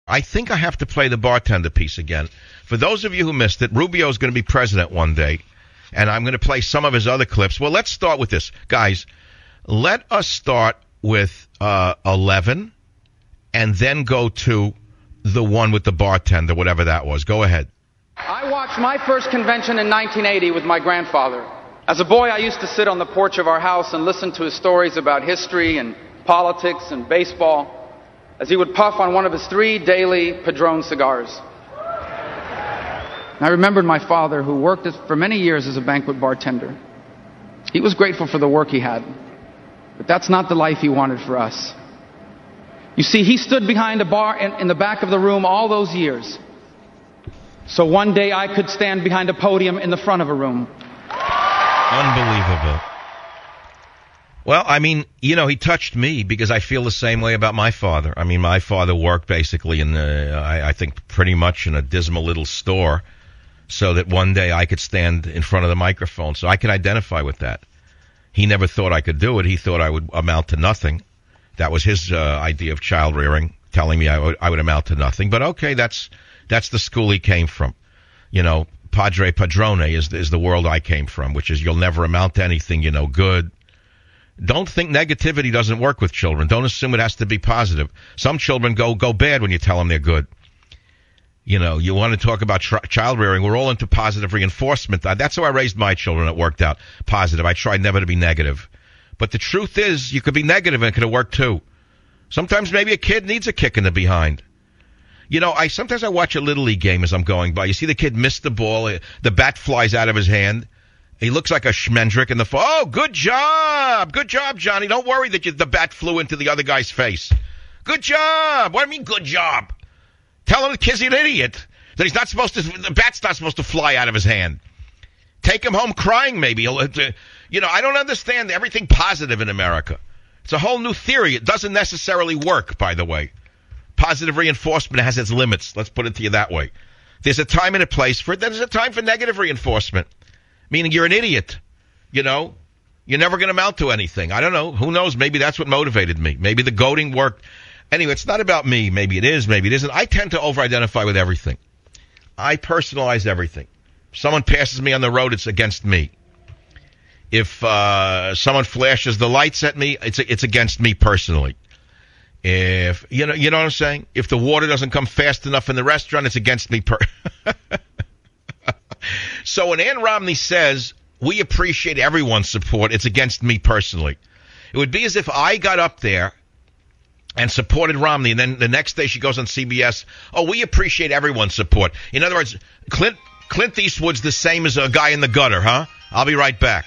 I think I have to play the bartender piece again. For those of you who missed it, Rubio is going to be president one day, and I'm going to play some of his other clips. Well, let's start with this. Guys, let us start with 11 and then go to the one with the bartender, whatever that was. Go ahead. I watched my first convention in 1980 with my grandfather. As a boy, I used to sit on the porch of our house and listen to his stories about history and politics and baseball as he would puff on one of his 3 daily Padron cigars. I remembered my father, who worked for many years as a banquet bartender. He was grateful for the work he had, but that's not the life he wanted for us. You see, he stood behind a bar in the back of the room all those years, so one day I could stand behind a podium in the front of a room. Unbelievable. Well, I mean, you know, he touched me because I feel the same way about my father. I mean, my father worked basically I think pretty much in a dismal little store so that one day I could stand in front of the microphone. So I can identify with that. He never thought I could do it. He thought I would amount to nothing. That was his idea of child rearing, telling me I would amount to nothing. But okay, that's the school he came from. You know, Padre Padrone is the world I came from, which is you'll never amount to anything, you know, good. Don't think negativity doesn't work with children. Don't assume it has to be positive. Some children go bad when you tell them they're good. You know, you want to talk about child rearing. We're all into positive reinforcement. That's how I raised my children. It worked out positive. I tried never to be negative. But the truth is, you could be negative and it could have worked too. Sometimes maybe a kid needs a kick in the behind. You know, sometimes I watch a Little League game as I'm going by. You see the kid miss the ball. The bat flies out of his hand. He looks like a schmendrick in the fall. Oh, good job. Good job, Johnny. Don't worry that the bat flew into the other guy's face. Good job. What do you mean, good job? Tell him the kid's an idiot. That the bat's not supposed to fly out of his hand. Take him home crying, maybe. You know, I don't understand everything positive in America. It's a whole new theory. It doesn't necessarily work, by the way. Positive reinforcement has its limits. Let's put it to you that way. There's a time and a place for it. There's a time for negative reinforcement. Meaning you're an idiot, you know? You're never going to amount to anything. I don't know. Who knows? Maybe that's what motivated me. Maybe the goading worked. Anyway, it's not about me. Maybe it is. Maybe it isn't. I tend to over-identify with everything. I personalize everything. If someone passes me on the road, it's against me. If someone flashes the lights at me, it's against me personally. If you know what I'm saying? If the water doesn't come fast enough in the restaurant, it's against me So when Ann Romney says, we appreciate everyone's support, it's against me personally. It would be as if I got up there and supported Romney, and then the next day she goes on CBS, oh, we appreciate everyone's support. In other words, Clint Eastwood's the same as a guy in the gutter, huh? I'll be right back.